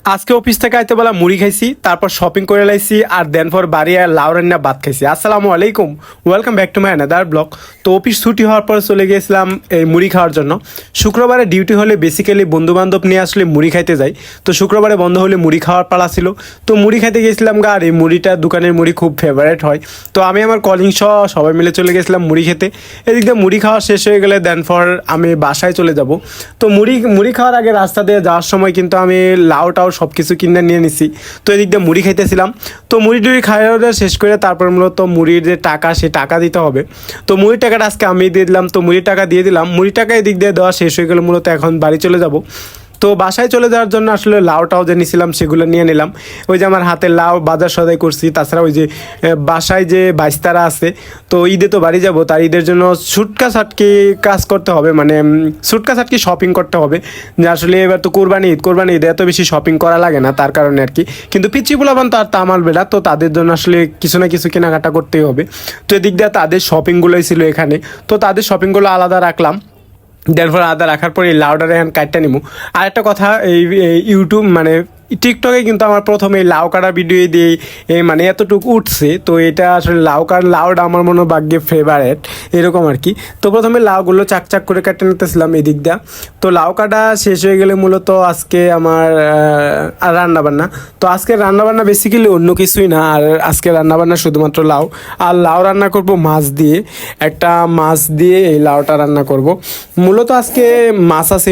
আজকে অফিস থেকে আইতে বেলা মুড়ি খাইছি, তারপর শপিং করে লাইছি, আর দেন পর বাড়ি আর লাউ রান্না ভাত খাইছি। আসসালামু আলাইকুম, welcome back to my another blog. তো অফিস ছুটি হওয়ার পর চলে গিয়েছিলাম এই মুড়ি খাওয়ার জন্য। শুক্রবারে ডিউটি হলে বেসিক্যালি বন্ধু বান্ধব নিয়ে আসলে মুড়ি খাইতে যাই। তো শুক্রবারে বন্ধ হলে মুড়ি খাওয়ার পালা ছিল, তো মুড়ি খাইতে গেছিলাম গা। আর এই মুড়িটা দোকানের মুড়ি খুব ফেভারিট হয়। তো আমি আমার কলিং সহ সবাই মিলে চলে গেছিলাম মুড়ি খেতে। এদিক দিয়ে মুড়ি খাওয়া শেষ হয়ে গেলে দেন ফর আমি বাসায় চলে যাব। তো মুড়ি খাওয়ার আগে রাস্তা দিয়ে যাওয়ার সময় কিন্তু আমি লাউটাও সব কিছু কিনে নিয়ে নিছি। তো এদিক দিয়ে মুড়ি খাইতেছিলাম। তো মুড়ি টুড়ি খাওয়া শেষ করে তারপর মূলত মুড়ির যে টাকা, সে টাকা দিতে হবে। তো মুড়ির টাকাটা আজকে আমি দিয়ে দিলাম। তো মুড়ির টাকা দিয়ে দিলাম, মুড়ির টাকা এদিক দিয়ে দেওয়া শেষ হয়ে গেলে মূলত এখন বাড়ি চলে যাব। তো বাসায় চলে যাওয়ার জন্য আসলে লাউটাও যে নিয়েছিলাম সেগুলো নিয়ে নিলাম। ওই যে আমার হাতে লাউ বাজার সদাই করছি, তাছাড়া ওই যে বাসায় যে বাইস্তারা আছে, তো ঈদে তো বাড়ি যাব, তার ঈদের জন্য ছুটকা ছাটকি কাজ করতে হবে, মানে ছুটকা ছাটকি শপিং করতে হবে। যে আসলে এবার তো কোরবানি ঈদে এত বেশি শপিং করা লাগে না, তার কারণে আর কি। কিন্তু পিচ্ছি পোলাপান তো আর তামাল বেড়া, তো তাদের জন্য আসলে কিছু না কিছু কেনাকাটা করতেই হবে। তো এদিক দিয়ে তাদের শপিংগুলোই ছিল এখানে, তো তাদের শপিংগুলো আলাদা রাখলাম। দেড় আদা রাখার পরে এই লাউডারে এখন কাটটা নিবো। আর একটা কথা, এই ইউটিউব মানে টিকটকে কিন্তু আমার প্রথমে এই লাউ কাটা ভিডিও দিয়ে মানে এতটুকু উঠছে। তো এটা আসলে লাউটা আমার মনে ভাগ্যে ফেভারেট এরকম আর কি। তো প্রথমে লাউগুলো চাক করে কাটতে নিতেছিলাম এদিক দিয়ে। তো লাউ কাটা শেষ হয়ে গেলে মূলত আজকে আমার রান্নাবান্না। তো আজকে রান্নাবান্না বেসিক্যালি অন্য কিছুই না, আর আজকে রান্নাবান্না শুধুমাত্র লাউ। আর লাউ রান্না করব মাছ দিয়ে, একটা মাছ দিয়ে এই লাউটা রান্না করব। মূলত আজকে মাছ আছে,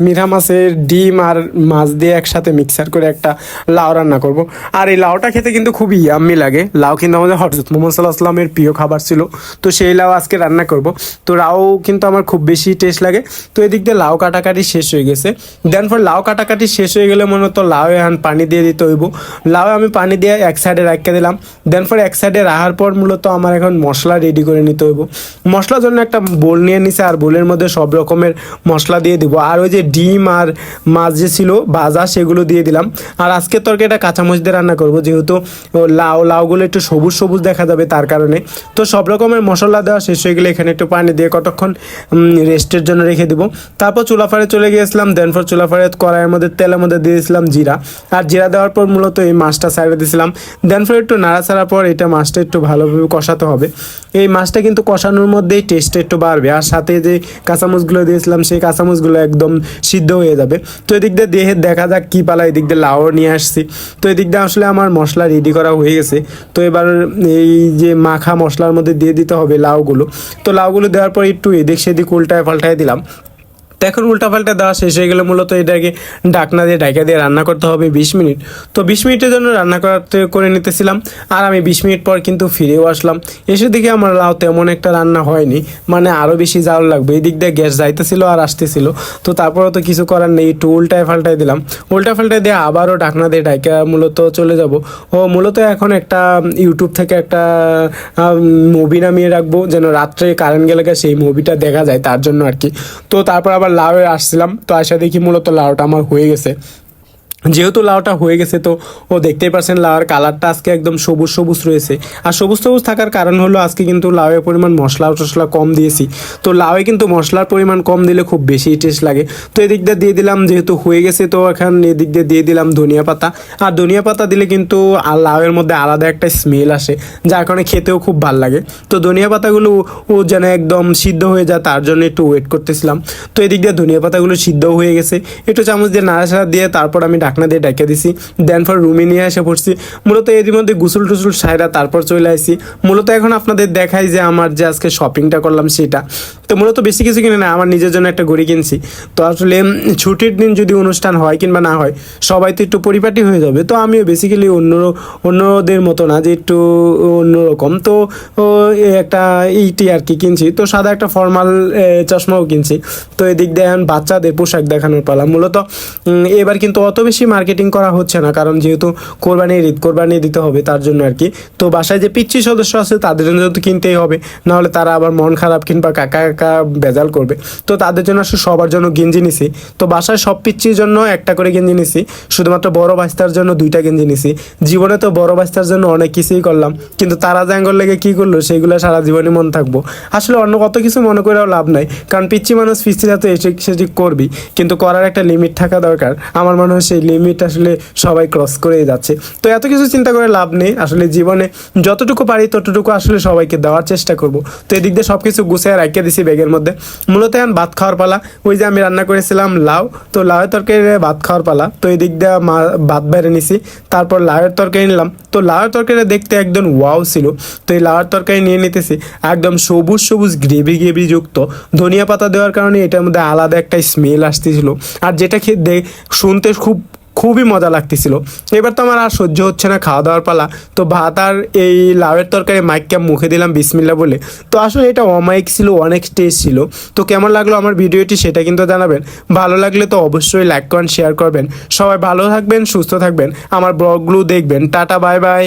মিঠা মাছের ডিম আর মাছ দিয়ে একসাথে মিক্সার করে একটা লাউ রান্না করব। আর এই লাউটা খেতে কিন্তু খুবই ইয়াম্মি লাগে। লাউ কিন্তু আমাদের হযরত মুহাম্মদ সাল্লাল্লাহু আলাইহি ওয়াসাল্লামের প্রিয় খাবার ছিল। তো সেই লাউ আজকে রান্না করব। তো লাউ কিন্তু আমার খুব বেশি টেস্ট লাগে। তো এদিক দিয়ে লাউ কাটাকাটি শেষ হয়ে গেছে। দেন ফর লাউ কাটাকাটি শেষ হয়ে গেলে মনে তো লাউ এখন পানি দিয়ে দিতে হইব। লাউ আমি পানি দিয়ে এক সাইডে রাখিয়ে দিলাম। দেন ফর এক সাইডে রাখার পর মূলত আমার এখন মশলা রেডি করে নিতে হইব। মশলার জন্য একটা বোল নিয়ে নিছে, আর বোলের মধ্যে সব রকমের মশলা দিয়ে দিব। আর ওই যে ডিম আর মাছ যে ছিল ভাজা, সেগুলো দিয়ে দিলাম। আর আজকের তরকারিটা কাঁচামরিচ দিয়ে রান্না করব, যেহেতু লাউগুলো একটু সবুজ সবুজ দেখা যাবে, তার কারণে। তো সব রকমের মশলা দেওয়া শেষ হয়ে গেলে এখানে একটু পানি দিয়ে কতক্ষণ রেস্টের জন্য রেখে দিব। তারপর চুলাফারে চলে গিয়েছিলাম। দেন ফর চুলাফারে কড়াইয়ের মধ্যে তেলের মধ্যে দিয়ে দিয়েছিলাম জিরা। আর জিরা দেওয়ার পর মূলত এই মাছটা সাইডে দিয়েছিলাম। দেন ফর একটু নাড়াচাড়ার পর এটা মাছটা একটু ভালোভাবে কষাতে হবে। এই মাছটা কিন্তু কষানোর মধ্যেই টেস্টটা একটু বাড়বে। আর সাথে যে কাঁচামরিচগুলো দিয়েছিলাম, সেই কাঁচামরিচগুলো একদম সিদ্ধ হয়ে যাবে। তো এদিক দিয়ে দেখা যাক কী পালা। এদিক দিয়ে লাউ নিয়ে আসছি। তো এদিক দিয়ে আসলে আমার মশলা রেডি করা হয়ে গেছে। তো এবার এই যে মাখা মশলার মধ্যে দিয়ে দিতে হবে লাউগুলো। তো লাউগুলো দেওয়ার পর একটু এদিক সেদিক উল্টায় পাল্টায় দিলাম। তো এখন উল্টাপাল্টা দেওয়া শেষ হয়ে গেলে মূলত এটাকে ঢাকনা দিয়ে রান্না করতে হবে 20 মিনিট। তো 20 মিনিটের জন্য রান্না করে নিতেছিলাম। আর আমি 20 মিনিট পর কিন্তু ফিরেও আসলাম। এসে দেখি আমার লাউ তেমন একটা রান্না হয়নি, মানে আরও বেশি জাল লাগবে। এই দিক দিয়ে গ্যাস যাইতেছিল আর আসতেছিল। তো তারপরে তো কিছু করার নেই, একটু উল্টায় পাল্টায় দিলাম। উল্টা পাল্টায় দিয়ে আবারও ঢাকনা দিয়ে ঢাকা মূলত চলে যাব। মূলত এখন একটা ইউটিউব থেকে একটা মুভি নামিয়ে রাখবো, যেন রাত্রে কারেন্ট গেলে সেই মুভিটা দেখা যায়, তার জন্য আর কি। তো তারপর আবার লাউয়ে আসছিলাম। তো আসা দেখি মূলত লাউটা আমার হয়ে গেছে। যেহেতু লাউটা হয়ে গেছে, তো দেখতেই পাচ্ছেন লাউয়ের কালারটা আজকে একদম সবুজ সবুজ রয়েছে। আর সবুজ সবুজ থাকার কারণ হলো আজকে কিন্তু লাউয়ের পরিমাণ মশলা টশলা কম দিয়েছি। তো লাউয়ে কিন্তু মশলার পরিমাণ কম দিলে খুব বেশি টেস্ট লাগে। তো এদিক দিয়ে দিলাম, যেহেতু হয়ে গেছে, তো এখন এদিক দিয়ে দিলাম ধনিয়া পাতা। আর ধনিয়া পাতা দিলে কিন্তু আর লাউয়ের মধ্যে আলাদা একটা স্মেল আসে, যার কারণে খেতেও খুব ভালো লাগে। তো ধনিয়া পাতাগুলো যেন একদম সিদ্ধ হয়ে যায়, তার জন্য একটু ওয়েট করতেছিলাম। তো এদিক দিয়ে ধনিয়া পাতাগুলো সিদ্ধ হয়ে গেছে। একটু চামচ দিয়ে নাড়াচাড়া দিয়ে তারপর আমি ঢাকনা দিয়ে ঢেকে দিছি। দেন ফর রুমে নিয়ে এসে পড়ছি। মূলত এর মধ্যে গুসল টুসুল সাইরা তারপর চলে আসি। মূলত এখন আপনাদের দেখাই যে আমার যে আজকে শপিংটা করলাম সেটা। তো মূলত বেশি কিছু কিনে না, আমার নিজের জন্য একটা ঘড়ি কিনছি। তো আসলে ছুটির দিন যদি অনুষ্ঠান হয় কিংবা না হয়, সবাই তো একটু পরিপাটি হয়ে যাবে। তো আমিও বেসিক্যালি অন্যদের মতো না, যে একটু অন্যরকম। তো একটা এইটি আর কি কিনছি। তো সাদা একটা ফর্মাল চশমাও কিনছি। তো এদিক দিয়ে এখন বাচ্চাদের পোশাক দেখানোর পালা। মূলত এবার কিন্তু অত বেশি মার্কেটিং করা হচ্ছে না, কারণ যেহেতু কোরবানি দিতে হবে, তার জন্য আর কি। তো বাসায় যে পিচ্ছি সদস্য আছে তাদের জন্য তো কিনতেই হবে, নাহলে তারা আবার মন খারাপ কিংবা কাকা কাকা বেজাল করবে। তো তাদের জন্য আসলে সবার জন্য গেঞ্জি নিছি। তো বাসায় সব পিচ্ছির জন্য একটা করে গেঞ্জি নিছি, শুধুমাত্র বড় বাচ্চার জন্য 2টা গেঞ্জি নিছি। জীবনে তো বড় বাচ্চার জন্য অনেক কিছুই করলাম, কিন্তু তারা জাঙ্গল লেগে কী করলো সেগুলো সারা জীবনে মন থাকবো। আসলে অন্য কত কিছু মনে করেও লাভ নাই, কারণ পিচ্ছি মানুষ পিচ্ছিরা তো এসে সেটি করবি, কিন্তু করার একটা লিমিট থাকা দরকার। আমার মনে হয় সেই লিমিট আসলে সবাই ক্রস করেই যাচ্ছে। তো এত কিছু চিন্তা করে লাভ নেই, আসলে জীবনে যতটুকু পারি ততটুকু আসলে সবাইকে দেওয়ার চেষ্টা করব। তো এদিক দিয়ে সব কিছু গুছিয়ে রাখিয়ে দিছি ব্যাগের মধ্যে। মূলত এখন ভাত খাওয়ার পালা। ওই যে আমি রান্না করেছিলাম লাউ, তো লাউয়ের তরকারি ভাত খাওয়ার পালা। তো এই দিক দিয়ে ভাত বেড়ে নিছি, তারপর লাউয়ের তরকারি নিলাম। তো লাউয়ের তরকারি দেখতে একদম ওয়াও ছিল। তো এই লাউয়ের তরকারি নিয়ে নিতেছি, একদম সবুজ সবুজ গ্রেভি যুক্ত। ধনিয়া পাতা দেওয়ার কারণে এটার মধ্যে আলাদা একটা স্মেল আসতেছিল, আর যেটা শুনতে খুবই মজা লাগতেছিল। এবার তো আমার আর সহ্য হচ্ছে না, খাওয়া দাওয়ার পালা। তো ভাত আর এই লাউয়ের তরকারি মাইককে মুখে দিলাম বিসমিল্লা বলে। তো আসলে এটা অমাইক ছিল, অনেক টেস্ট ছিল। তো কেমন লাগলো আমার ভিডিওটি সেটা কিন্তু জানাবেন। ভালো লাগলে তো অবশ্যই লাইক করেন, শেয়ার করবেন। সবাই ভালো থাকবেন, সুস্থ থাকবেন, আমার ব্লগগুলো দেখবেন। Tata, bye bye.